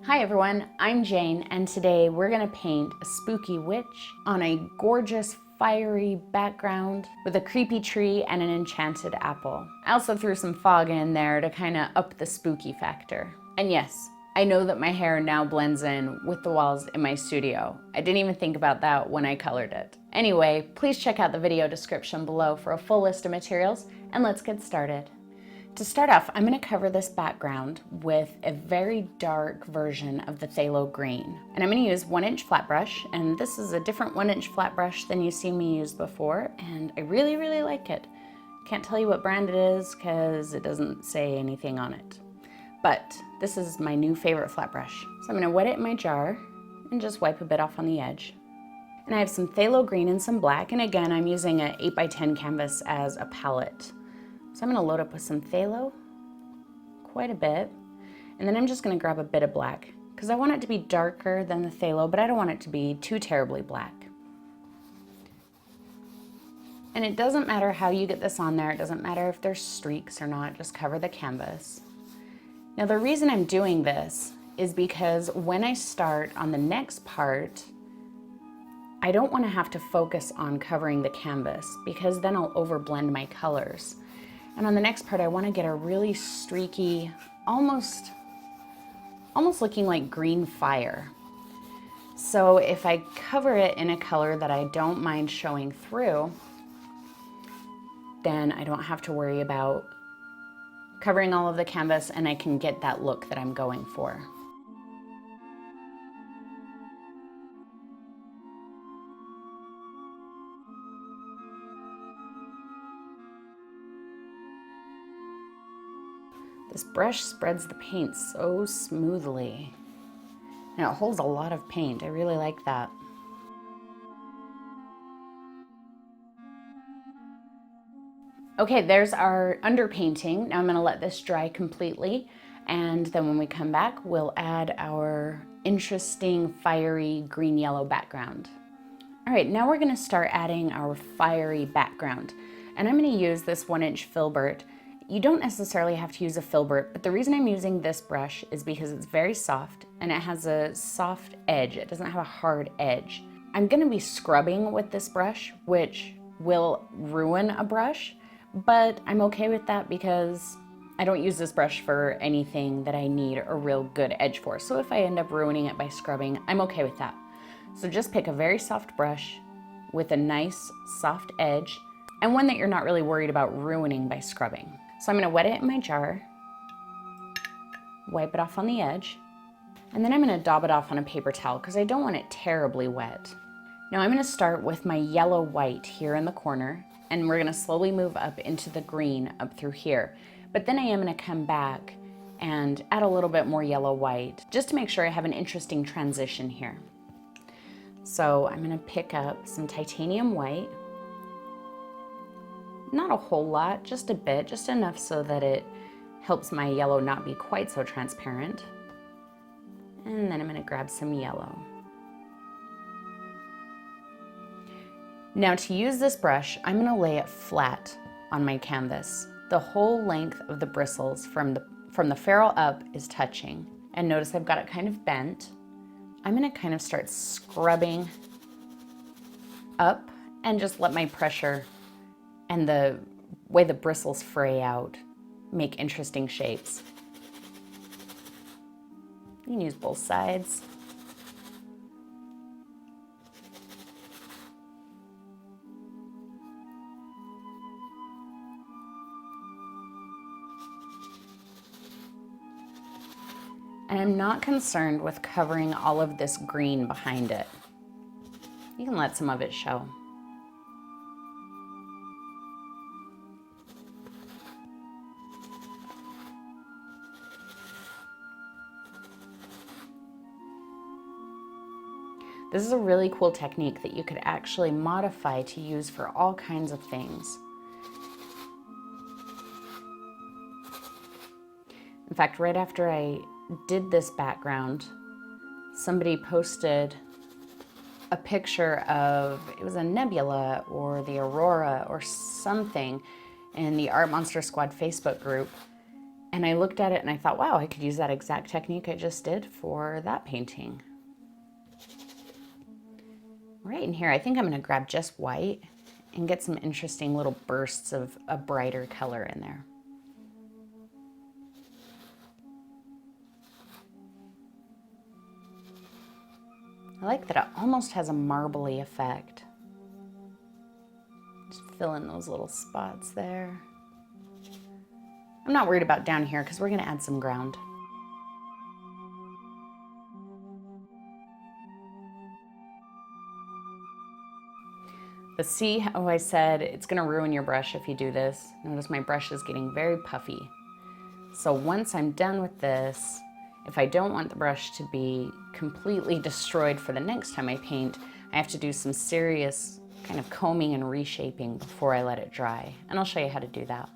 Hi everyone, I'm Jane, and today we're gonna paint a spooky witch on a gorgeous fiery background with a creepy tree and an enchanted apple. I also threw some fog in there to kind of up the spooky factor. And yes, I know that my hair now blends in with the walls in my studio. I didn't even think about that when I colored it. Anyway, please check out the video description below for a full list of materials, and let's get started. To start off, I'm going to cover this background with a very dark version of the Phthalo Green. And I'm going to use 1-inch flat brush, and this is a different 1-inch flat brush than you've seen me use before, and I really, really like it. Can't tell you what brand it is because it doesn't say anything on it. But this is my new favorite flat brush. So I'm going to wet it in my jar and just wipe a bit off on the edge. And I have some Phthalo Green and some black, and again, I'm using an 8x10 canvas as a palette. So I'm going to load up with some phthalo, quite a bit, and then I'm just going to grab a bit of black because I want it to be darker than the phthalo, but I don't want it to be too terribly black. And it doesn't matter how you get this on there, it doesn't matter if there's streaks or not, just cover the canvas. Now the reason I'm doing this is because when I start on the next part, I don't want to have to focus on covering the canvas because then I'll overblend my colors. And on the next part, I want to get a really streaky, almost looking like green fire. So if I cover it in a color that I don't mind showing through, then I don't have to worry about covering all of the canvas and I can get that look that I'm going for. This brush spreads the paint so smoothly. And it holds a lot of paint. I really like that. Okay, there's our underpainting. Now I'm gonna let this dry completely. And then when we come back, we'll add our interesting fiery green-yellow background. All right, now we're gonna start adding our fiery background. And I'm gonna use this 1-inch filbert. You don't necessarily have to use a filbert, but the reason I'm using this brush is because it's very soft and it has a soft edge. It doesn't have a hard edge. I'm gonna be scrubbing with this brush, which will ruin a brush, but I'm okay with that because I don't use this brush for anything that I need a real good edge for. So if I end up ruining it by scrubbing, I'm okay with that. So just pick a very soft brush with a nice soft edge and one that you're not really worried about ruining by scrubbing. So I'm going to wet it in my jar, wipe it off on the edge, and then I'm going to dab it off on a paper towel because I don't want it terribly wet. Now I'm going to start with my yellow white here in the corner, and we're going to slowly move up into the green up through here. But then I am going to come back and add a little bit more yellow white just to make sure I have an interesting transition here. So I'm going to pick up some titanium white. Not a whole lot, just a bit, just enough so that it helps my yellow not be quite so transparent. And then I'm going to grab some yellow. Now to use this brush, I'm going to lay it flat on my canvas. The whole length of the bristles from the ferrule up is touching. And notice I've got it kind of bent. I'm going to kind of start scrubbing up and just let my pressure and the way the bristles fray out make interesting shapes. You can use both sides. And I'm not concerned with covering all of this green behind it. You can let some of it show. This is a really cool technique that you could actually modify to use for all kinds of things. In fact, right after I did this background, somebody posted a picture of, it was a nebula or the aurora or something in the Art Monster Squad Facebook group. And I looked at it and I thought, wow, I could use that exact technique I just did for that painting. Right in here, I think I'm gonna grab just white and get some interesting little bursts of a brighter color in there. I like that it almost has a marbly effect. Just fill in those little spots there. I'm not worried about down here because we're gonna add some ground. But see how I said it's gonna ruin your brush if you do this? Notice my brush is getting very puffy. So once I'm done with this, if I don't want the brush to be completely destroyed for the next time I paint, I have to do some serious kind of combing and reshaping before I let it dry. And I'll show you how to do that.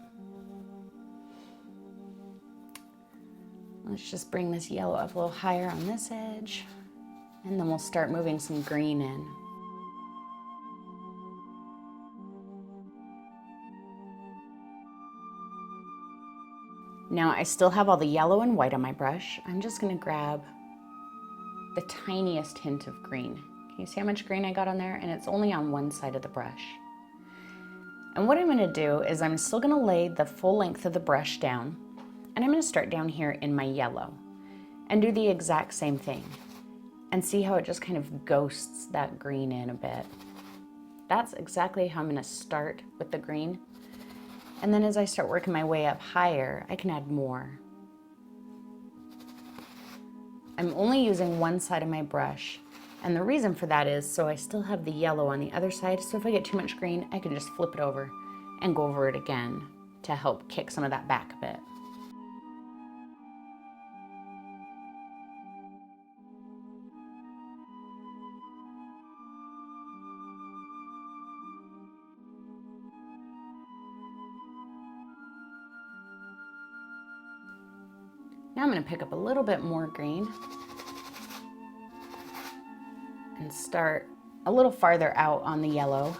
Let's just bring this yellow up a little higher on this edge, and then we'll start moving some green in. Now I still have all the yellow and white on my brush. I'm just gonna grab the tiniest hint of green. Can you see how much green I got on there? And it's only on one side of the brush. And what I'm gonna do is I'm still gonna lay the full length of the brush down, and I'm gonna start down here in my yellow and do the exact same thing and see how it just kind of ghosts that green in a bit. That's exactly how I'm gonna start with the green. And then as I start working my way up higher, I can add more. I'm only using one side of my brush, and the reason for that is so I still have the yellow on the other side, so if I get too much green, I can just flip it over and go over it again to help kick some of that back a bit. Now I'm going to pick up a little bit more green and start a little farther out on the yellow.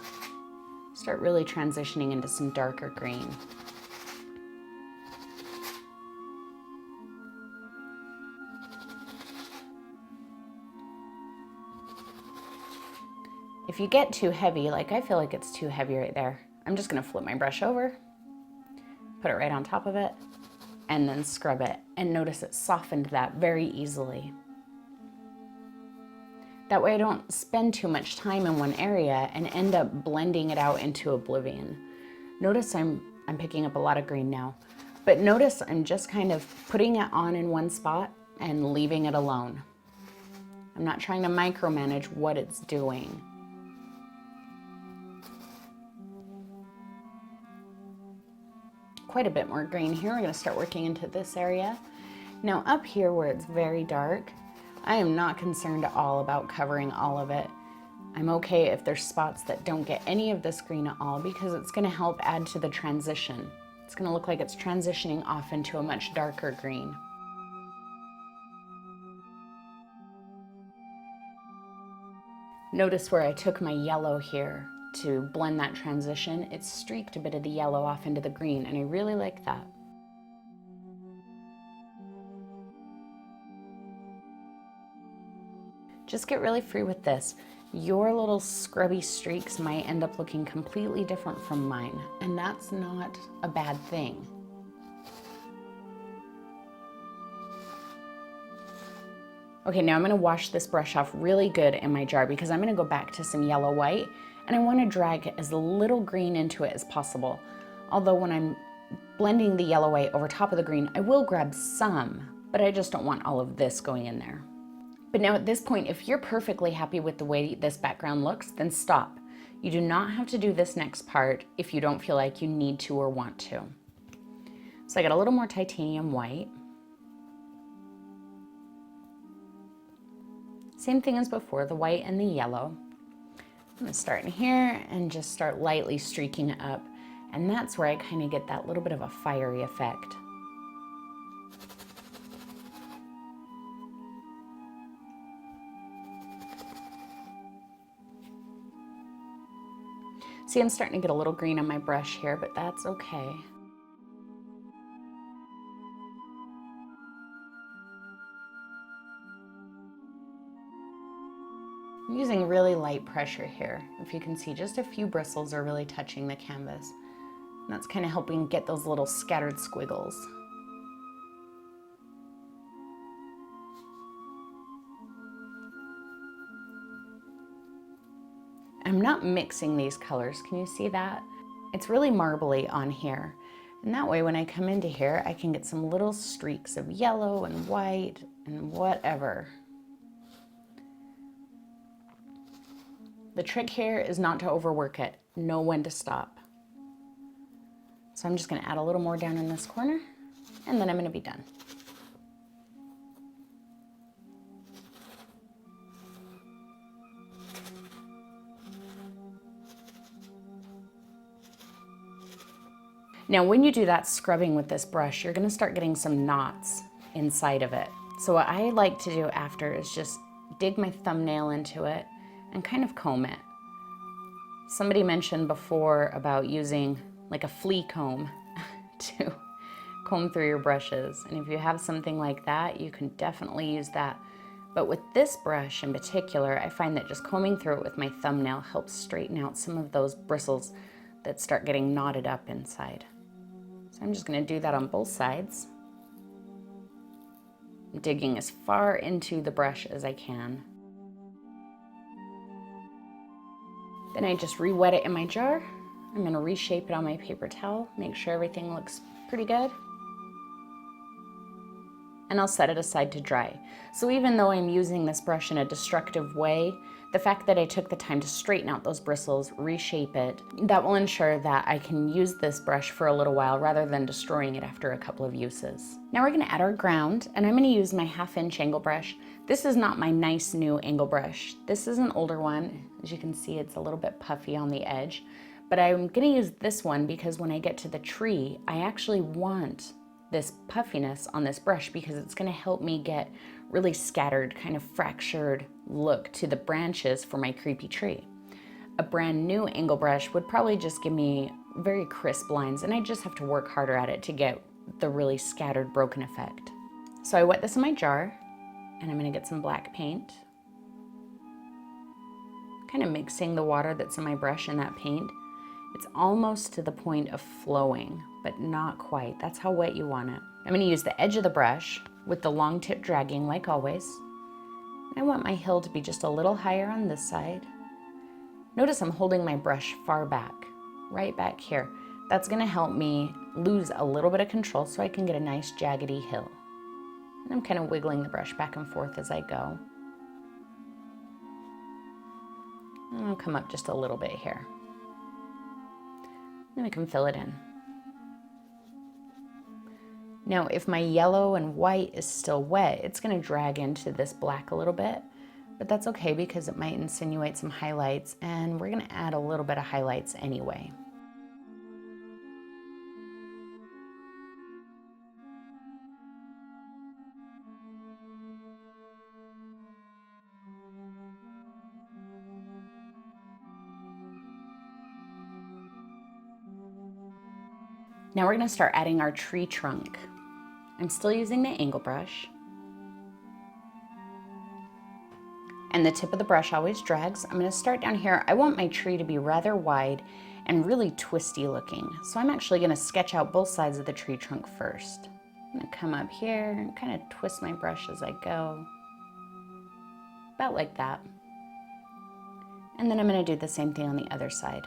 Start really transitioning into some darker green. If you get too heavy, like I feel like it's too heavy right there, I'm just going to flip my brush over, put it right on top of it, and then scrub it. And notice it softened that very easily. That way I don't spend too much time in one area and end up blending it out into oblivion. Notice I'm picking up a lot of green now, but notice I'm just kind of putting it on in one spot and leaving it alone. I'm not trying to micromanage what it's doing. Quite a bit more green here. We're going to start working into this area. Now up here where it's very dark, I am not concerned at all about covering all of it. I'm okay if there's spots that don't get any of this green at all because it's going to help add to the transition. It's going to look like it's transitioning off into a much darker green. Notice where I took my yellow here to blend that transition. It streaked a bit of the yellow off into the green, and I really like that. Just get really free with this. Your little scrubby streaks might end up looking completely different from mine, and that's not a bad thing. Okay, now I'm gonna wash this brush off really good in my jar because I'm gonna go back to some yellow white, and I wanna drag as little green into it as possible. Although when I'm blending the yellow white over top of the green, I will grab some, but I just don't want all of this going in there. But now at this point, if you're perfectly happy with the way this background looks, then stop. You do not have to do this next part if you don't feel like you need to or want to. So I got a little more titanium white. Same thing as before, the white and the yellow. I'm gonna start in here and just start lightly streaking it up. And that's where I kind of get that little bit of a fiery effect. See, I'm starting to get a little green on my brush here, but that's okay. I'm using really light pressure here. If you can see, just a few bristles are really touching the canvas. And that's kind of helping get those little scattered squiggles. I'm not mixing these colors, can you see that? It's really marbly on here. And that way when I come into here, I can get some little streaks of yellow and white and whatever. The trick here is not to overwork it. Know when to stop. So I'm just gonna add a little more down in this corner, and then I'm gonna be done. Now, when you do that scrubbing with this brush, you're gonna start getting some knots inside of it. So what I like to do after is just dig my thumbnail into it and kind of comb it. Somebody mentioned before about using like a flea comb to comb through your brushes. And if you have something like that, you can definitely use that. But with this brush in particular, I find that just combing through it with my thumbnail helps straighten out some of those bristles that start getting knotted up inside. So I'm just gonna do that on both sides. I'm digging as far into the brush as I can. Then I just re-wet it in my jar. I'm gonna reshape it on my paper towel, make sure everything looks pretty good. And I'll set it aside to dry. So even though I'm using this brush in a destructive way, the fact that I took the time to straighten out those bristles, reshape it, that will ensure that I can use this brush for a little while rather than destroying it after a couple of uses. Now we're gonna add our ground, and I'm gonna use my 1/2 inch angle brush. This is not my nice new angle brush. This is an older one. As you can see, it's a little bit puffy on the edge, but I'm gonna use this one because when I get to the tree, I actually want this puffiness on this brush because it's gonna help me get really scattered, kind of fractured look to the branches for my creepy tree. A brand new angle brush would probably just give me very crisp lines, and I just have to work harder at it to get the really scattered, broken effect. So I wet this in my jar, and I'm gonna get some black paint. Kind of mixing the water that's in my brush and that paint. It's almost to the point of flowing, but not quite. That's how wet you want it. I'm gonna use the edge of the brush with the long tip dragging like always. I want my hill to be just a little higher on this side. Notice I'm holding my brush far back, right back here. That's gonna help me lose a little bit of control so I can get a nice jaggedy hill. And I'm kind of wiggling the brush back and forth as I go. And I'll come up just a little bit here. Then we can fill it in. Now, if my yellow and white is still wet, it's gonna drag into this black a little bit, but that's okay because it might insinuate some highlights, and we're gonna add a little bit of highlights anyway. Now we're gonna start adding our tree trunk. I'm still using the angle brush. And the tip of the brush always drags. I'm gonna start down here. I want my tree to be rather wide and really twisty looking. So I'm actually gonna sketch out both sides of the tree trunk first. I'm gonna come up here and kind of twist my brush as I go. About like that. And then I'm gonna do the same thing on the other side.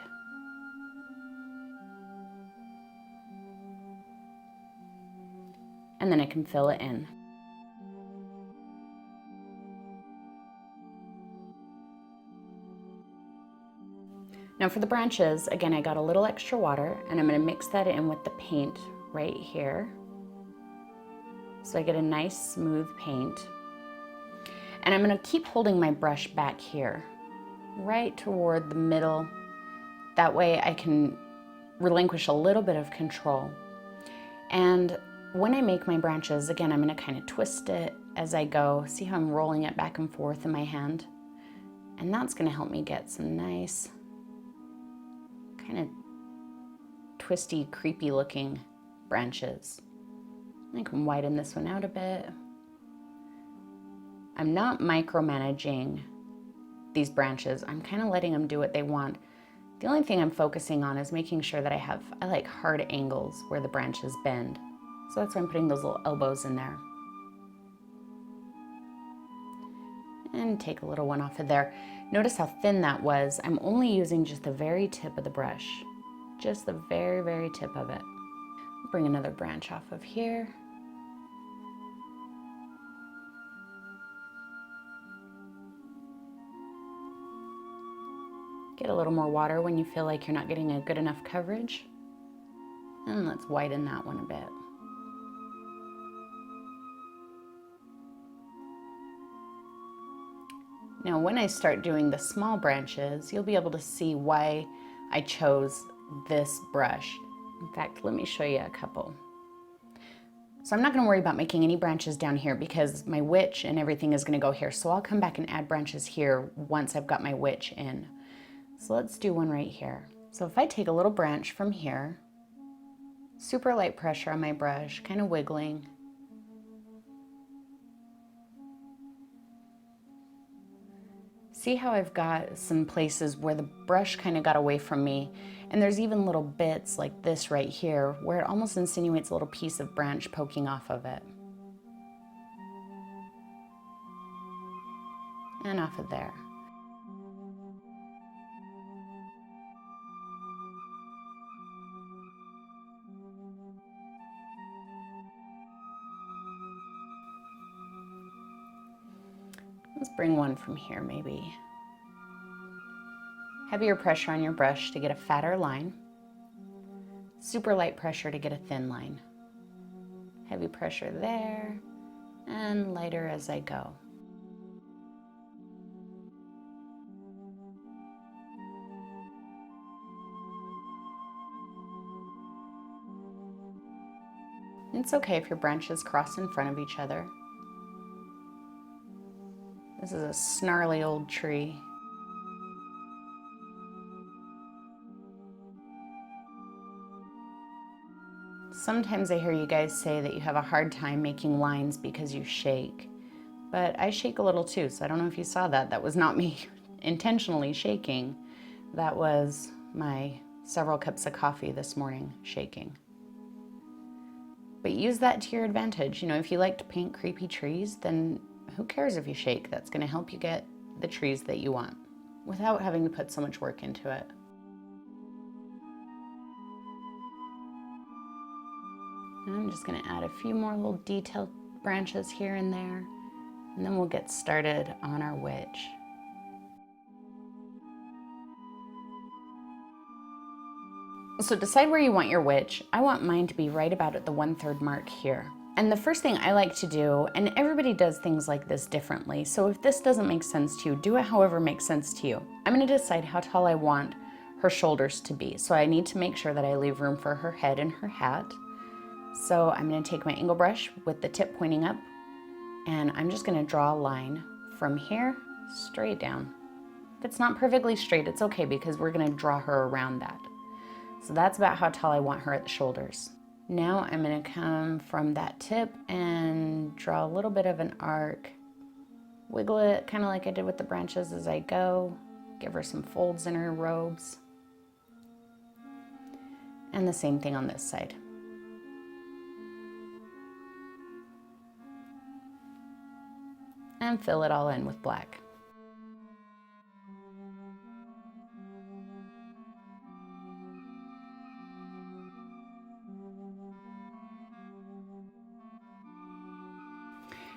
And then I can fill it in. Now for the branches, again, I got a little extra water and I'm gonna mix that in with the paint right here. So I get a nice smooth paint. And I'm gonna keep holding my brush back here, right toward the middle. That way I can relinquish a little bit of control. And when I make my branches, again, I'm gonna kind of twist it as I go. See how I'm rolling it back and forth in my hand? And that's gonna help me get some nice, kind of twisty, creepy looking branches. I can widen this one out a bit. I'm not micromanaging these branches. I'm kind of letting them do what they want. The only thing I'm focusing on is making sure that I like hard angles where the branches bend. So that's why I'm putting those little elbows in there. And take a little one off of there. Notice how thin that was. I'm only using just the very tip of the brush. Just the very, very tip of it. Bring another branch off of here. Get a little more water when you feel like you're not getting a good enough coverage. And let's widen that one a bit. Now when I start doing the small branches, you'll be able to see why I chose this brush. In fact, let me show you a couple. So I'm not going to worry about making any branches down here because my witch and everything is going to go here. So I'll come back and add branches here once I've got my witch in. So let's do one right here. So if I take a little branch from here, super light pressure on my brush, kind of wiggling. See how I've got some places where the brush kind of got away from me, and there's even little bits like this right here where it almost insinuates a little piece of branch poking off of it. And off of there. Let's bring one from here maybe. Heavier pressure on your brush to get a fatter line. Super light pressure to get a thin line. Heavy pressure there, and lighter as I go. It's okay if your branches cross in front of each other. This is a snarly old tree. Sometimes I hear you guys say that you have a hard time making lines because you shake, but I shake a little too, so I don't know if you saw that. That was not me intentionally shaking. That was my several cups of coffee this morning shaking. But use that to your advantage. You know, if you like to paint creepy trees, then who cares if you shake? That's going to help you get the trees that you want without having to put so much work into it. And I'm just going to add a few more little detailed branches here and there, and then we'll get started on our witch. So decide where you want your witch. I want mine to be right about at the 1/3 mark here. And the first thing I like to do, and everybody does things like this differently, so if this doesn't make sense to you, do it however makes sense to you. I'm going to decide how tall I want her shoulders to be. So I need to make sure that I leave room for her head and her hat. So I'm going to take my angle brush with the tip pointing up, and I'm just going to draw a line from here straight down. If it's not perfectly straight, it's okay because we're going to draw her around that. So that's about how tall I want her at the shoulders. Now I'm going to come from that tip and draw a little bit of an arc. Wiggle it kind of like I did with the branches as I go. Give her some folds in her robes. And the same thing on this side. And fill it all in with black.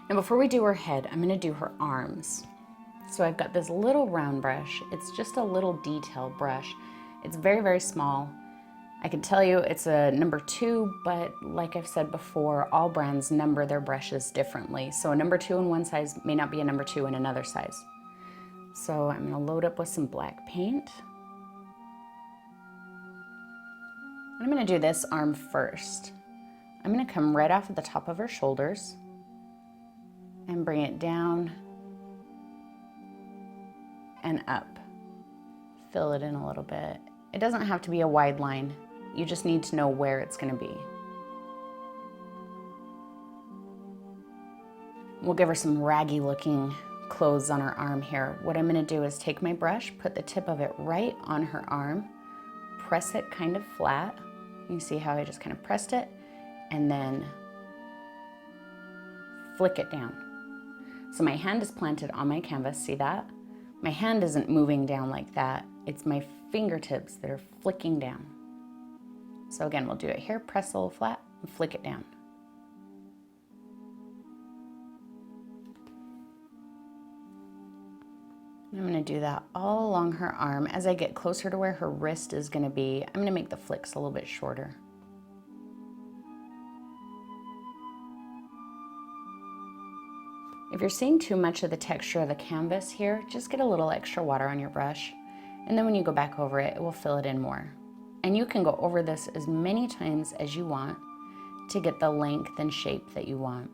Now before we do her head, I'm going to do her arms. So I've got this little round brush. It's just a little detail brush. It's very, very small. I can tell you it's a number 2, but like I've said before, all brands number their brushes differently. So a number 2 in one size may not be a number 2 in another size. So I'm going to load up with some black paint. I'm going to do this arm first. I'm going to come right off at the top of her shoulders and bring it down and up. Fill it in a little bit. It doesn't have to be a wide line. You just need to know where it's going to be. We'll give her some raggy looking clothes on her arm here. What I'm gonna do is take my brush, put the tip of it right on her arm, press it kind of flat. You see how I just kind of pressed it, and then flick it down. So my hand is planted on my canvas, see that? My hand isn't moving down like that. It's my fingertips that are flicking down. So again, we'll do it here, press a little flat and flick it down. I'm gonna do that all along her arm. As I get closer to where her wrist is gonna be, I'm gonna make the flicks a little bit shorter. If you're seeing too much of the texture of the canvas here, just get a little extra water on your brush, and then when you go back over it, it will fill it in more. And you can go over this as many times as you want to get the length and shape that you want.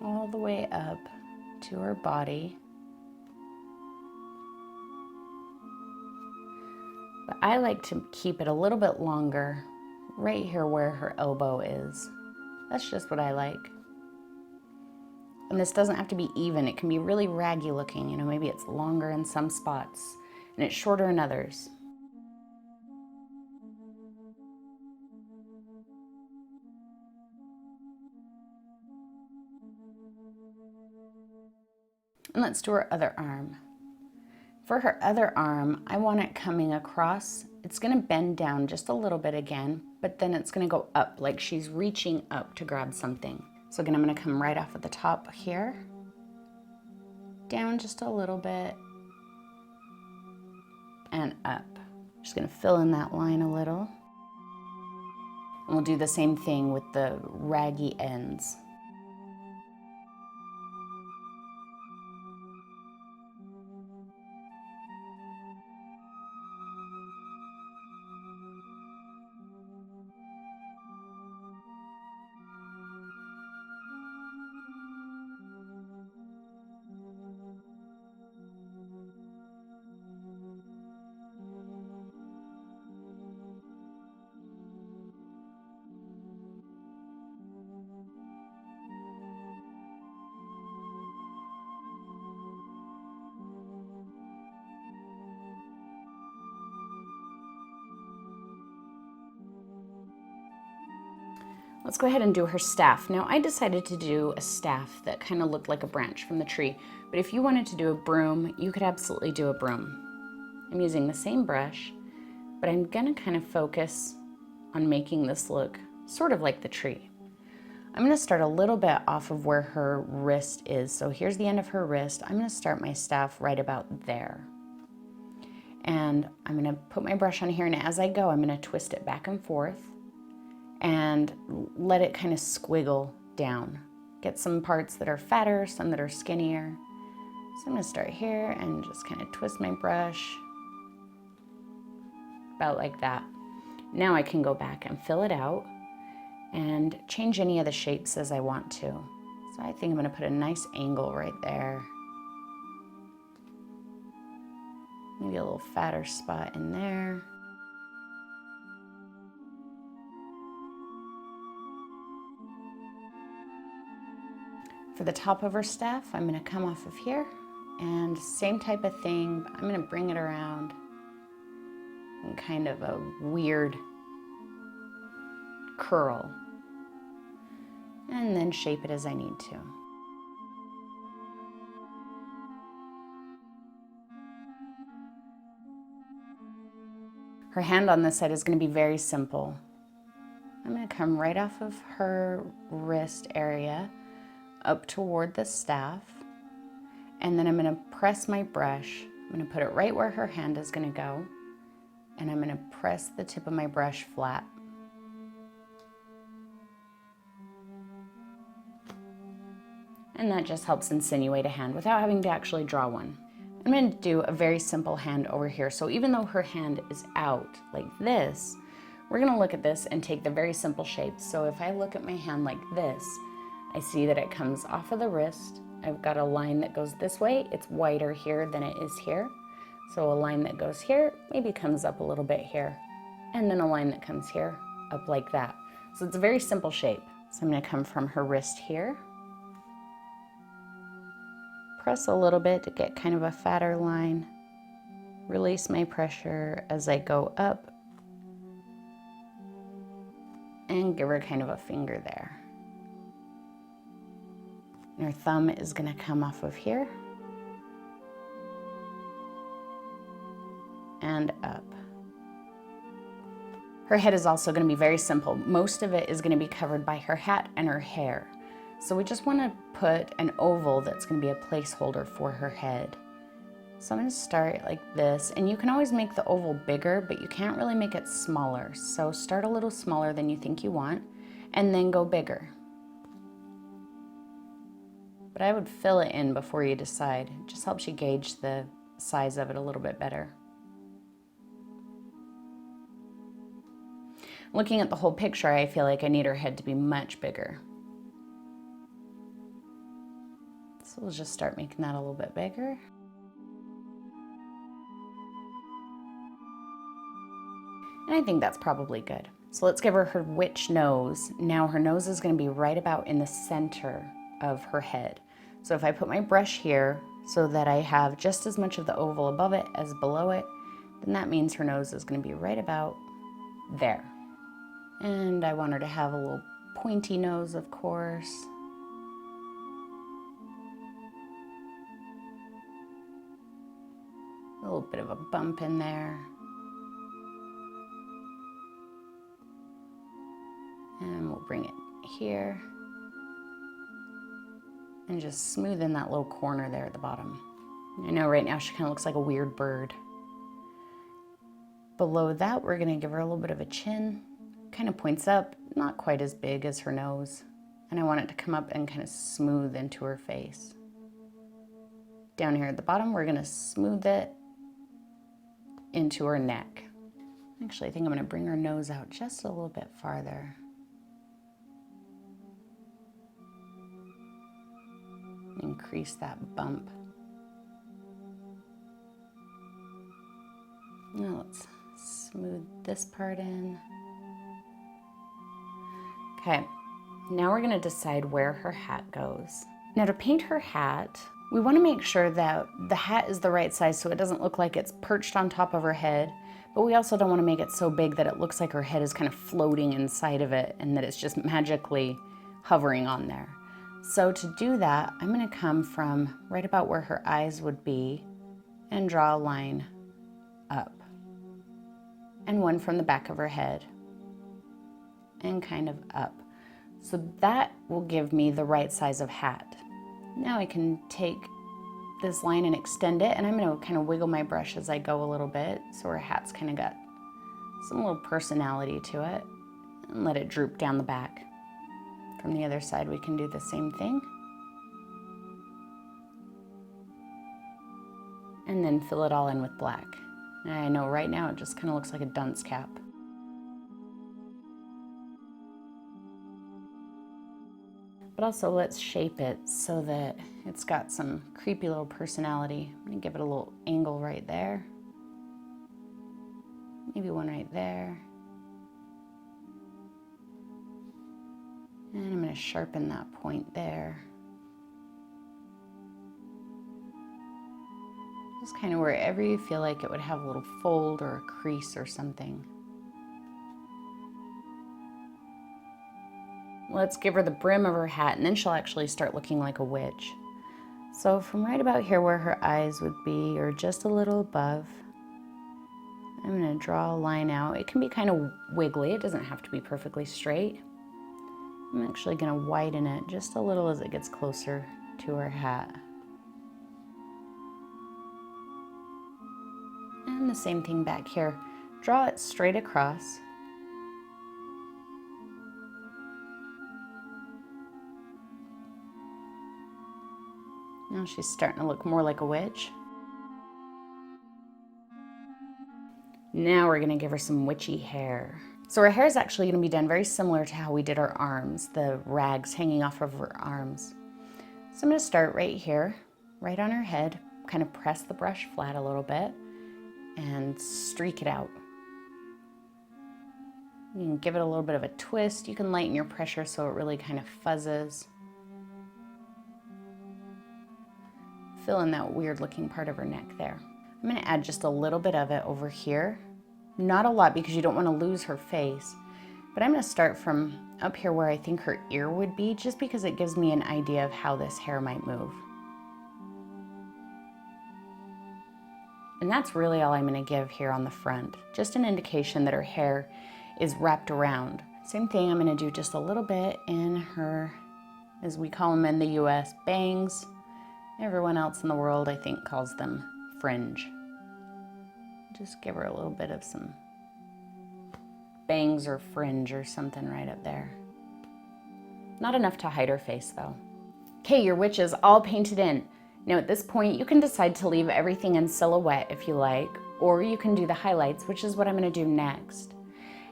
All the way up to her body. But I like to keep it a little bit longer right here where her elbow is. That's just what I like. And this doesn't have to be even. It can be really raggy looking. You know, maybe it's longer in some spots and it's shorter in others. And let's do her other arm. For her other arm, I want it coming across. It's gonna bend down just a little bit again, but then it's gonna go up like she's reaching up to grab something. So again, I'm gonna come right off at the top here, down just a little bit, and up. Just gonna fill in that line a little. And we'll do the same thing with the raggy ends. Let's go ahead and do her staff. Now I decided to do a staff that kind of looked like a branch from the tree, but if you wanted to do a broom, you could absolutely do a broom. I'm using the same brush, but I'm gonna kind of focus on making this look sort of like the tree. I'm gonna start a little bit off of where her wrist is. So here's the end of her wrist. I'm gonna start my staff right about there. And I'm gonna put my brush on here, and as I go, I'm gonna twist it back and forth and let it kind of squiggle down. Get some parts that are fatter, some that are skinnier. So I'm gonna start here and just kind of twist my brush about like that. Now I can go back and fill it out and change any of the shapes as I want to. So I think I'm gonna put a nice angle right there. Maybe a little fatter spot in there. For the top of her staff, I'm gonna come off of here and same type of thing. I'm gonna bring it around in kind of a weird curl and then shape it as I need to. Her hand on this side is gonna be very simple. I'm gonna come right off of her wrist area up toward the staff, and then I'm gonna press my brush. I'm gonna put it right where her hand is gonna go, and I'm gonna press the tip of my brush flat. And that just helps insinuate a hand without having to actually draw one. I'm gonna do a very simple hand over here. So even though her hand is out like this, we're gonna look at this and take the very simple shapes. So if I look at my hand like this, I see that it comes off of the wrist. I've got a line that goes this way. It's wider here than it is here. So a line that goes here maybe comes up a little bit here. and then a line that comes here up like that. So it's a very simple shape. So I'm going to come from her wrist here, press a little bit to get kind of a fatter line, release my pressure as I go up, and give her kind of a finger there. And her thumb is going to come off of here and up. Her head is also going to be very simple. Most of it is going to be covered by her hat and her hair. So we just want to put an oval that's going to be a placeholder for her head. So I'm going to start like this, and you can always make the oval bigger, but you can't really make it smaller. So start a little smaller than you think you want, and then go bigger. But I would fill it in before you decide. It just helps you gauge the size of it a little bit better. Looking at the whole picture, I feel like I need her head to be much bigger. So we'll just start making that a little bit bigger. And I think that's probably good. So let's give her her witch nose. Now her nose is going to be right about in the center of her head. So if I put my brush here so that I have just as much of the oval above it as below it, then that means her nose is going to be right about there. And I want her to have a little pointy nose, of course. A little bit of a bump in there. And we'll bring it here. And just smooth in that little corner there at the bottom. I know right now she kind of looks like a weird bird. Below that, we're going to give her a little bit of a chin. Kind of points up, not quite as big as her nose. And I want it to come up and kind of smooth into her face. Down here at the bottom, we're going to smooth it into her neck. Actually, I think I'm going to bring her nose out just a little bit farther. Increase that bump. Now let's smooth this part in. Okay, now we're going to decide where her hat goes. Now to paint her hat, we want to make sure that the hat is the right size so it doesn't look like it's perched on top of her head, but we also don't want to make it so big that it looks like her head is kind of floating inside of it and that it's just magically hovering on there. So to do that, I'm going to come from right about where her eyes would be and draw a line up. And one from the back of her head and kind of up. So that will give me the right size of hat. Now I can take this line and extend it, and I'm going to kind of wiggle my brush as I go a little bit so her hat's kind of got some little personality to it, and let it droop down the back. From the other side we can do the same thing. And then fill it all in with black. And I know right now it just kind of looks like a dunce cap. But also let's shape it so that it's got some creepy little personality. I'm going to give it a little angle right there. Maybe one right there. And I'm going to sharpen that point there. Just kind of wherever you feel like it would have a little fold or a crease or something. Let's give her the brim of her hat, and then she'll actually start looking like a witch. So from right about here where her eyes would be, or just a little above, I'm going to draw a line out. It can be kind of wiggly. It doesn't have to be perfectly straight. I'm actually going to widen it just a little as it gets closer to her hat. And the same thing back here. Draw it straight across. Now she's starting to look more like a witch. Now we're going to give her some witchy hair. So her hair is actually going to be done very similar to how we did our arms, the rags hanging off of her arms. So I'm going to start right here, right on her head, kind of press the brush flat a little bit and streak it out. You can give it a little bit of a twist. You can lighten your pressure so it really kind of fuzzes. Fill in that weird looking part of her neck there. I'm gonna add just a little bit of it over here. Not a lot because you don't want to lose her face, but I'm gonna start from up here where I think her ear would be, just because it gives me an idea of how this hair might move. And that's really all I'm gonna give here on the front. Just an indication that her hair is wrapped around. Same thing, I'm gonna do just a little bit in her, as we call them in the US, bangs. Everyone else in the world, I think, calls them fringe. Just give her a little bit of some bangs or fringe or something right up there. Not enough to hide her face though. Okay, your witch is all painted in. Now at this point, you can decide to leave everything in silhouette if you like, or you can do the highlights, which is what I'm gonna do next.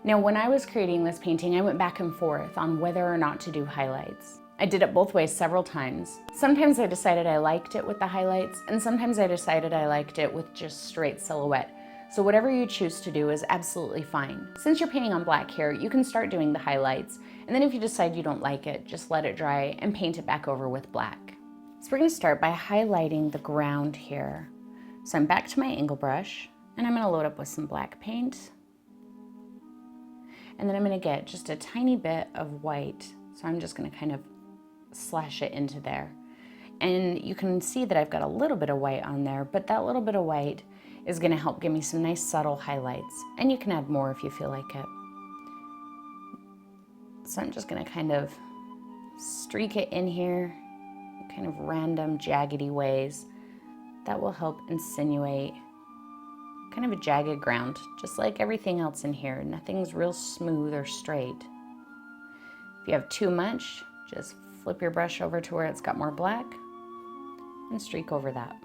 Now, when I was creating this painting, I went back and forth on whether or not to do highlights. I did it both ways several times. Sometimes I decided I liked it with the highlights, and sometimes I decided I liked it with just straight silhouette. So whatever you choose to do is absolutely fine. Since you're painting on black hair, you can start doing the highlights, and then if you decide you don't like it, just let it dry and paint it back over with black. So we're gonna start by highlighting the ground here. So I'm back to my angle brush, and I'm gonna load up with some black paint. And then I'm gonna get just a tiny bit of white. So I'm just gonna kind of slash it into there. And you can see that I've got a little bit of white on there, but that little bit of white is gonna help give me some nice subtle highlights. And you can add more if you feel like it. So I'm just gonna kind of streak it in here, kind of random jaggedy ways. That will help insinuate kind of a jagged ground, just like everything else in here. Nothing's real smooth or straight. If you have too much, just flip your brush over to where it's got more black and streak over that.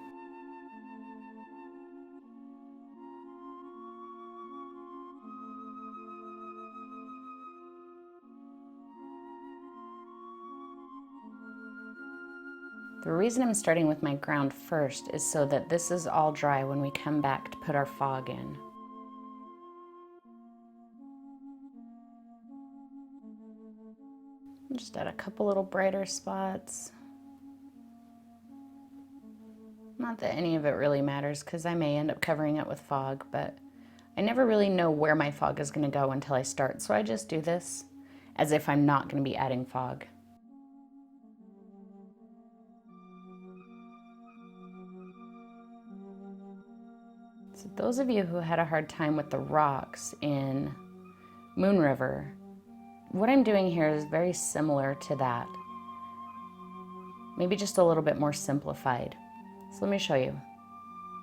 The reason I'm starting with my ground first is so that this is all dry when we come back to put our fog in. Just add a couple little brighter spots. Not that any of it really matters because I may end up covering it with fog, but I never really know where my fog is going to go until I start, so I just do this as if I'm not going to be adding fog. So those of you who had a hard time with the rocks in Moon River, what I'm doing here is very similar to that. Maybe just a little bit more simplified. So let me show you.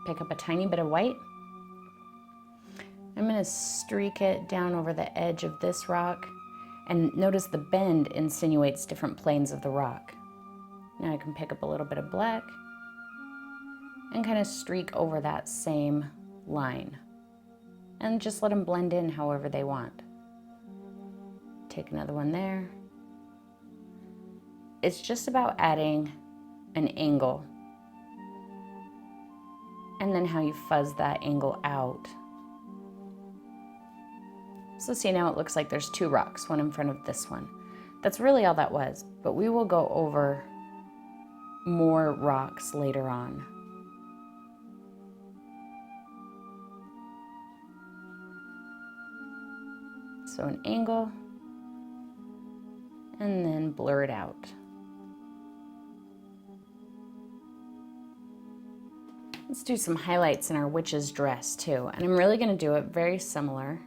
Pick up a tiny bit of white. I'm gonna streak it down over the edge of this rock, and notice the bend insinuates different planes of the rock. Now I can pick up a little bit of black and kind of streak over that same line and just let them blend in however they want. Take another one there. It's just about adding an angle and then how you fuzz that angle out. So see, now it looks like there's two rocks, one in front of this one. That's really all that was, but we will go over more rocks later on. So an angle, and then blur it out. Let's do some highlights in our witch's dress too, and I'm really gonna do it very similar.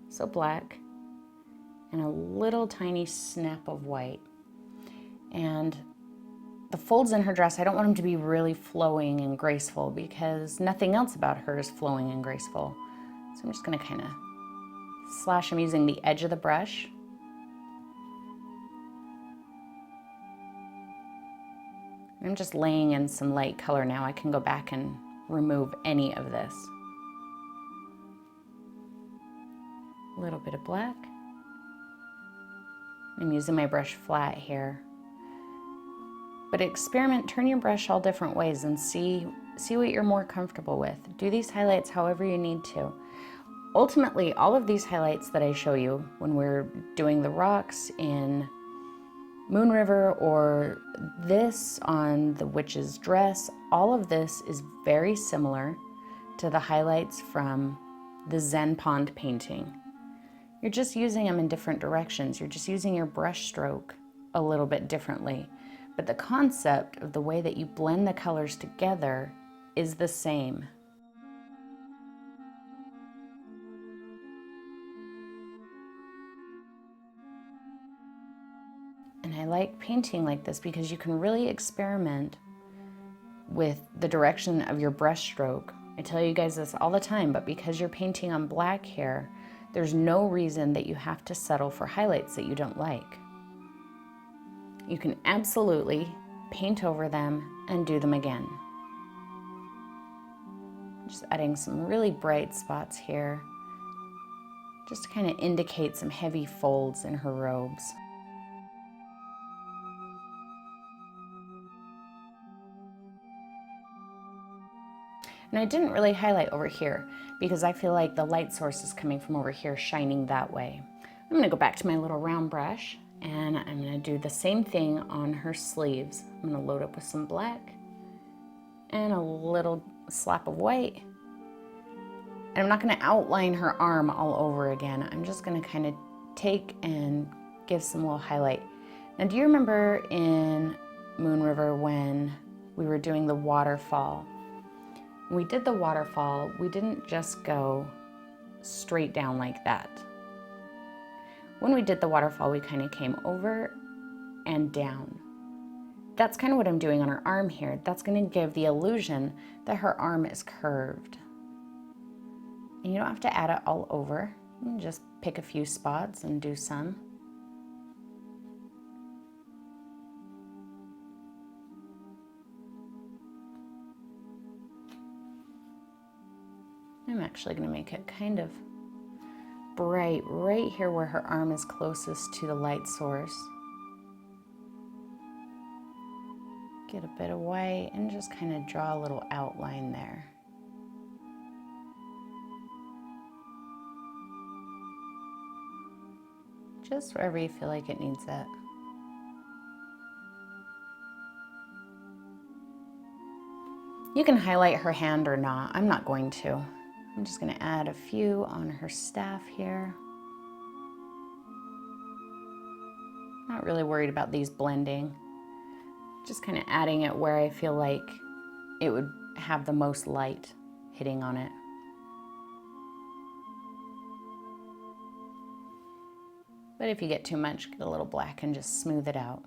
So black, and a little tiny snap of white. And the folds in her dress, I don't want them to be really flowing and graceful because nothing else about her is flowing and graceful. So I'm just gonna kind of slash them using the edge of the brush. I'm just laying in some light color now. I can go back and remove any of this. A little bit of black. I'm using my brush flat here. But experiment, turn your brush all different ways and see what you're more comfortable with. Do these highlights however you need to. Ultimately, all of these highlights that I show you when we're doing the rocks in Moon River or this on the witch's dress, all of this is very similar to the highlights from the Zen Pond painting. You're just using them in different directions. You're just using your brush stroke a little bit differently. But the concept of the way that you blend the colors together is the same. And I like painting like this because you can really experiment with the direction of your brush stroke. I tell you guys this all the time, but because you're painting on black hair, there's no reason that you have to settle for highlights that you don't like. You can absolutely paint over them and do them again. Just adding some really bright spots here, just to kind of indicate some heavy folds in her robes. And I didn't really highlight over here because I feel like the light source is coming from over here, shining that way. I'm gonna go back to my little round brush and I'm gonna do the same thing on her sleeves. I'm gonna load up with some black and a little slap of white. And I'm not gonna outline her arm all over again. I'm just gonna kind of take and give some little highlight. Now, do you remember in Moon River when we were doing the waterfall? When we did the waterfall, we didn't just go straight down like that. When we did the waterfall, we kind of came over and down. That's kind of what I'm doing on her arm here. That's going to give the illusion that her arm is curved. And you don't have to add it all over. You can just pick a few spots and do some. I'm actually going to make it kind of bright right here where her arm is closest to the light source. Get a bit of white and just kind of draw a little outline there. Just wherever you feel like it needs it. You can highlight her hand or not. I'm not going to. I'm just going to add a few on her staff here. Not really worried about these blending. Just kind of adding it where I feel like it would have the most light hitting on it. But if you get too much, get a little black and just smooth it out.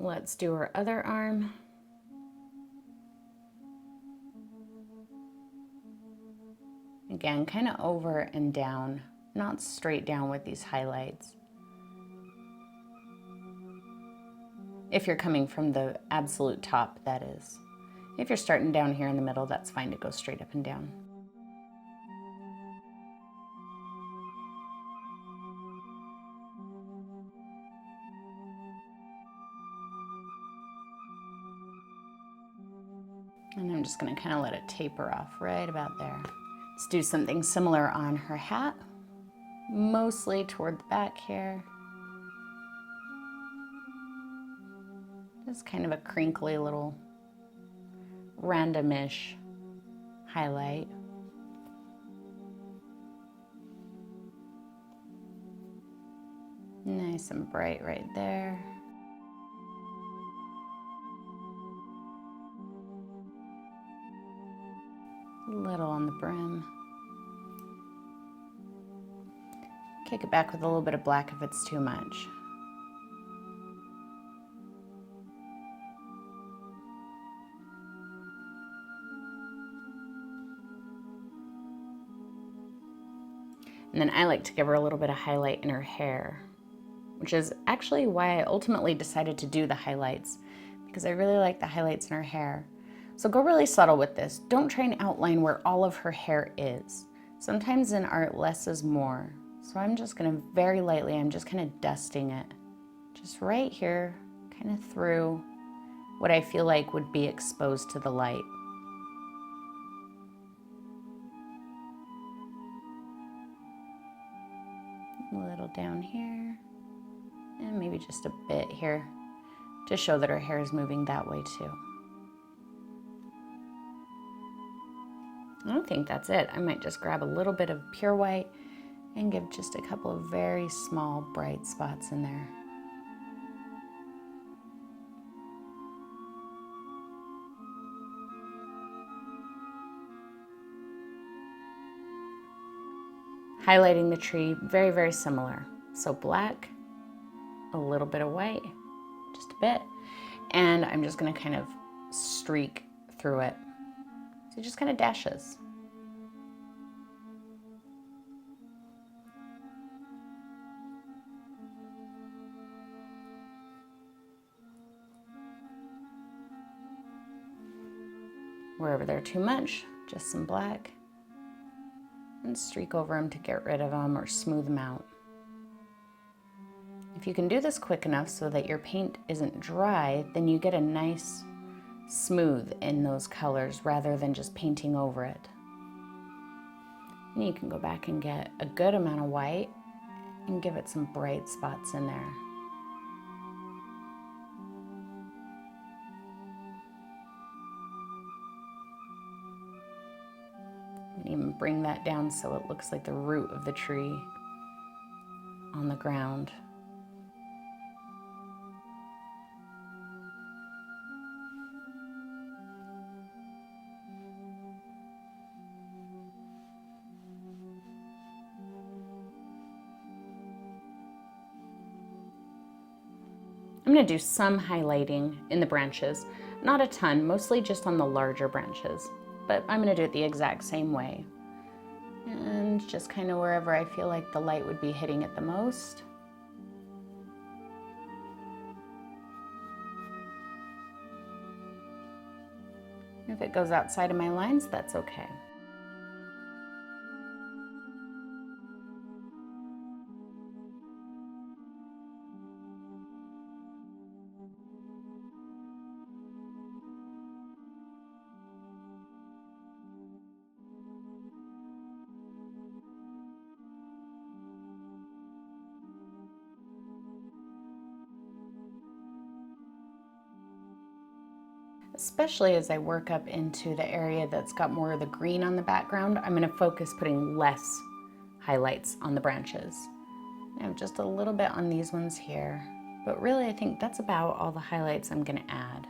Let's do her other arm. Again, kind of over and down, not straight down with these highlights. If you're coming from the absolute top, that is. If you're starting down here in the middle, that's fine to go straight up and down. And I'm just going to kind of let it taper off right about there. Let's do something similar on her hat, mostly toward the back here. Just kind of a crinkly little randomish highlight. Nice and bright right there. A little on the brim. Kick it back with a little bit of black if it's too much. And then I like to give her a little bit of highlight in her hair, which is actually why I ultimately decided to do the highlights, because I really like the highlights in her hair. So go really subtle with this. Don't try and outline where all of her hair is. Sometimes in art, less is more. So I'm just gonna very lightly, I'm just kind of dusting it. Just right here, kind of through what I feel like would be exposed to the light. A little down here, and maybe just a bit here to show that her hair is moving that way too. I don't think that's it. I might just grab a little bit of pure white and give just a couple of very small bright spots in there. Highlighting the tree, very, very similar. So black, a little bit of white, just a bit, and I'm just gonna kind of streak through it. So just kind of dashes. Wherever they're too much, just some black, and streak over them to get rid of them or smooth them out. If you can do this quick enough so that your paint isn't dry, then you get a nice smooth in those colors rather than just painting over it. And you can go back and get a good amount of white and give it some bright spots in there. And even bring that down so it looks like the root of the tree on the ground. I'm going to do some highlighting in the branches, not a ton, mostly just on the larger branches, but I'm going to do it the exact same way. And just kind of wherever I feel like the light would be hitting it the most. If it goes outside of my lines, that's okay. Especially as I work up into the area that's got more of the green on the background, I'm going to focus putting less highlights on the branches. I have just a little bit on these ones here, but really I think that's about all the highlights I'm going to add.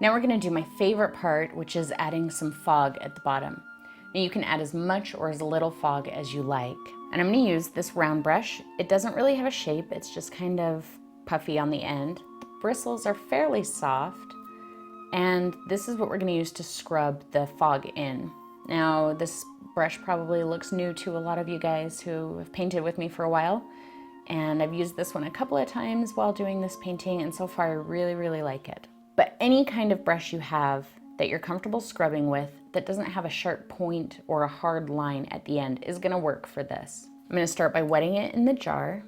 Now we're going to do my favorite part, which is adding some fog at the bottom. Now you can add as much or as little fog as you like. And I'm going to use this round brush. It doesn't really have a shape, it's just kind of puffy on the end. The bristles are fairly soft, and this is what we're going to use to scrub the fog in. Now this brush probably looks new to a lot of you guys who have painted with me for a while, and I've used this one a couple of times while doing this painting, and so far I really, really like it. But any kind of brush you have that you're comfortable scrubbing with that doesn't have a sharp point or a hard line at the end is gonna work for this. I'm gonna start by wetting it in the jar,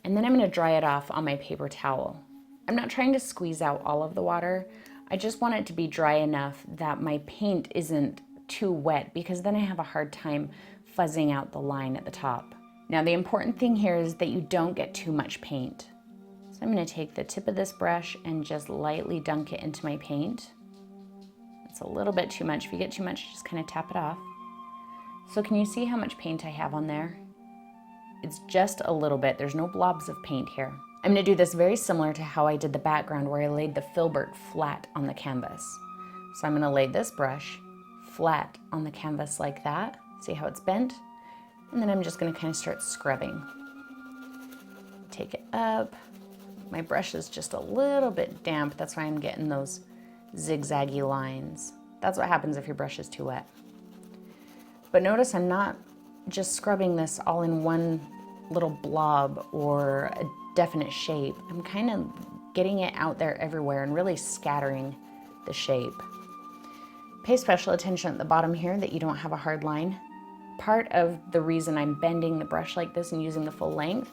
and then I'm gonna dry it off on my paper towel. I'm not trying to squeeze out all of the water. I just want it to be dry enough that my paint isn't too wet, because then I have a hard time fuzzing out the line at the top. Now the important thing here is that you don't get too much paint. So I'm gonna take the tip of this brush and just lightly dunk it into my paint. It's a little bit too much. If you get too much, just kind of tap it off. So can you see how much paint I have on there? It's just a little bit. There's no blobs of paint here. I'm going to do this very similar to how I did the background, where I laid the filbert flat on the canvas. So I'm going to lay this brush flat on the canvas like that. See how it's bent? And then I'm just going to kind of start scrubbing. Take it up. My brush is just a little bit damp. That's why I'm getting those zigzaggy lines. That's what happens if your brush is too wet. But notice I'm not just scrubbing this all in one little blob or a definite shape. I'm kind of getting it out there everywhere and really scattering the shape. Pay special attention at the bottom here that you don't have a hard line. Part of the reason I'm bending the brush like this and using the full length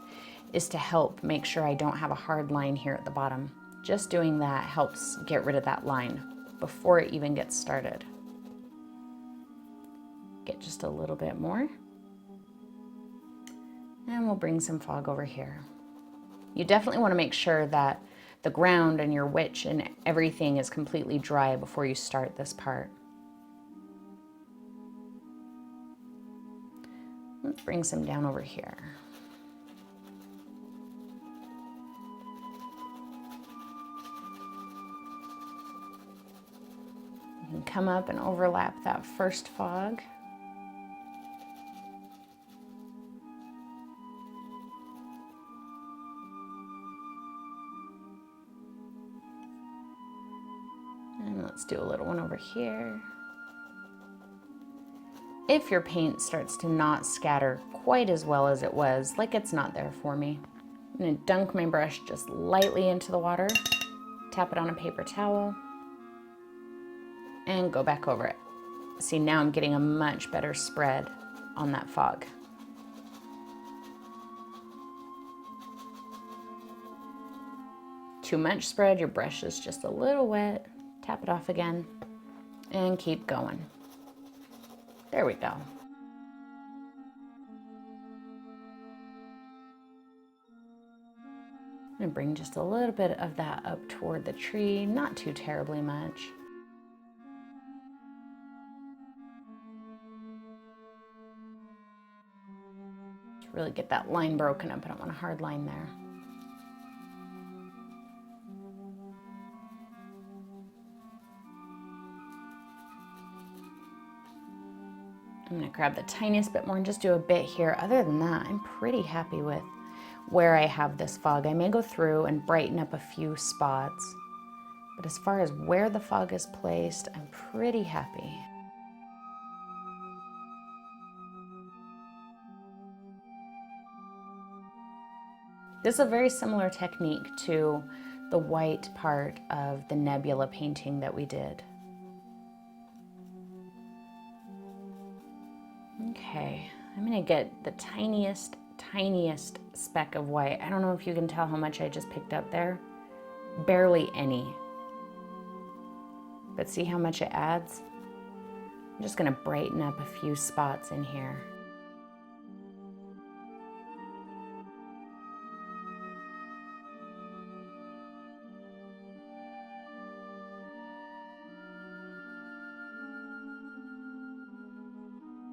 is to help make sure I don't have a hard line here at the bottom. Just doing that helps get rid of that line before it even gets started. Get just a little bit more. And we'll bring some fog over here. You definitely want to make sure that the ground and your witch and everything is completely dry before you start this part. Let's bring some down over here. You can come up and overlap that first fog. And let's do a little one over here. If your paint starts to not scatter quite as well as it was, like it's not there for me, I'm gonna dunk my brush just lightly into the water, tap it on a paper towel, and go back over it. See, now I'm getting a much better spread on that fog. Too much spread, your brush is just a little wet, tap it off again, and keep going. There we go. I'm gonna bring just a little bit of that up toward the tree, not too terribly much. To really get that line broken up, I don't want a hard line there. I'm gonna grab the tiniest bit more and just do a bit here. Other than that, I'm pretty happy with where I have this fog. I may go through and brighten up a few spots, but as far as where the fog is placed, I'm pretty happy. This is a very similar technique to the white part of the nebula painting that we did. Okay, I'm gonna get the tiniest speck of white. I don't know if you can tell how much I just picked up there. Barely any. But see how much it adds? I'm just gonna brighten up a few spots in here.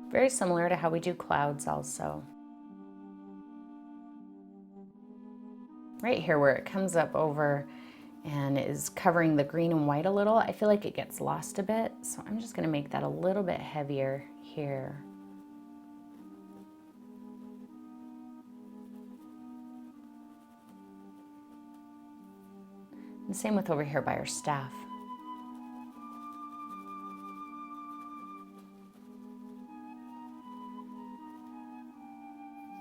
Very similar to how we do clouds also. Right here where it comes up over and is covering the green and white a little, I feel like it gets lost a bit, so I'm just gonna make that a little bit heavier here. And same with over here by our staff.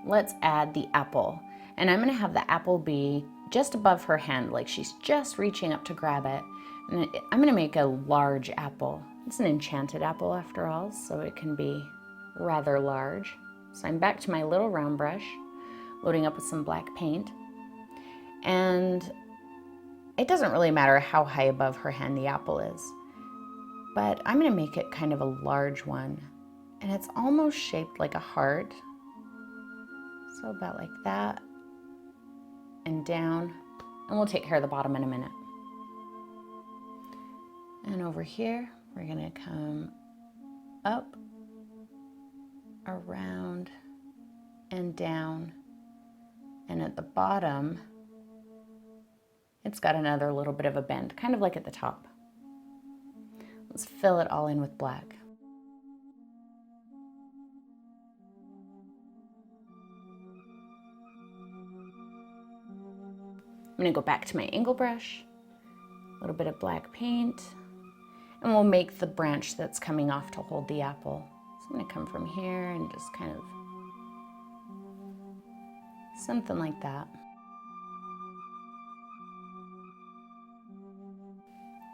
Let's add the apple. And I'm gonna have the apple be just above her hand, like she's just reaching up to grab it. And I'm gonna make a large apple. It's an enchanted apple after all, so it can be rather large. So I'm back to my little round brush, loading up with some black paint. And it doesn't really matter how high above her hand the apple is, but I'm gonna make it kind of a large one. And it's almost shaped like a heart. So about like that, and down, and we'll take care of the bottom in a minute. And over here, we're gonna come up, around, and down, and at the bottom, it's got another little bit of a bend, kind of like at the top. Let's fill it all in with black. I'm gonna go back to my angle brush, a little bit of black paint, and we'll make the branch that's coming off to hold the apple. So I'm gonna come from here and just kind of something like that.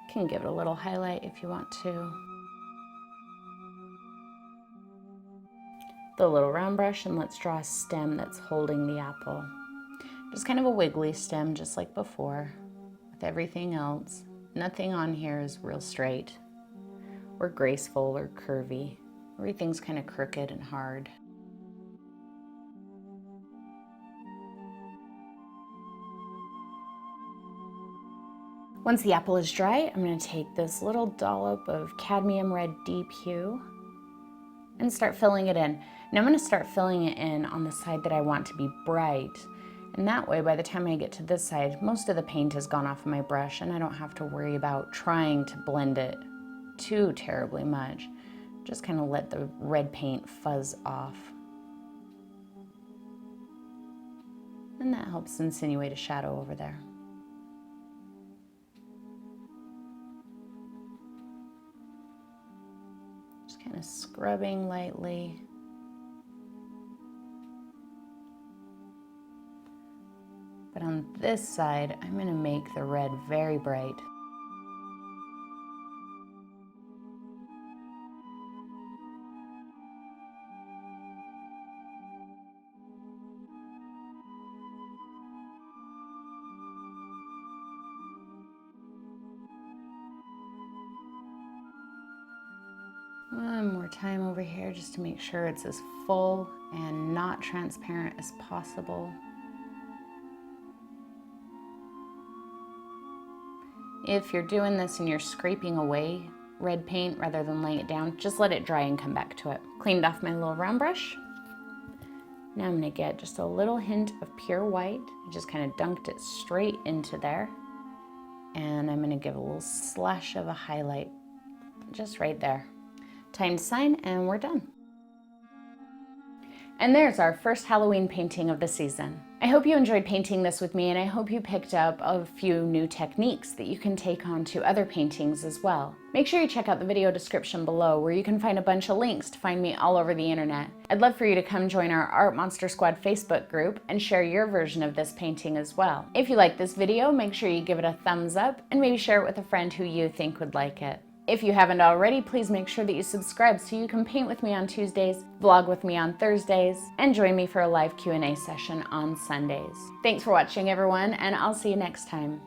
You can give it a little highlight if you want to. The little round brush, and let's draw a stem that's holding the apple. Just kind of a wiggly stem, just like before, with everything else. Nothing on here is real straight, or graceful, or curvy. Everything's kind of crooked and hard. Once the apple is dry, I'm going to take this little dollop of Cadmium Red Deep Hue and start filling it in. Now I'm going to start filling it in on the side that I want to be bright. And that way, by the time I get to this side, most of the paint has gone off of my brush and I don't have to worry about trying to blend it too terribly much. Just kind of let the red paint fuzz off. And that helps insinuate a shadow over there. Kind of scrubbing lightly. But on this side, I'm going to make the red very bright. One more time over here just to make sure it's as full and not transparent as possible. If you're doing this and you're scraping away red paint rather than laying it down, just let it dry and come back to it. Cleaned off my little round brush. Now I'm going to get just a little hint of pure white. I just kind of dunked it straight into there. And I'm going to give a little slash of a highlight just right there. Time to sign, and we're done. And there's our first Halloween painting of the season. I hope you enjoyed painting this with me, and I hope you picked up a few new techniques that you can take on to other paintings as well. Make sure you check out the video description below where you can find a bunch of links to find me all over the internet. I'd love for you to come join our Art Monster Squad Facebook group and share your version of this painting as well. If you like this video, make sure you give it a thumbs up and maybe share it with a friend who you think would like it. If you haven't already, please make sure that you subscribe so you can paint with me on Tuesdays, vlog with me on Thursdays, and join me for a live Q&A session on Sundays. Thanks for watching, everyone, and I'll see you next time.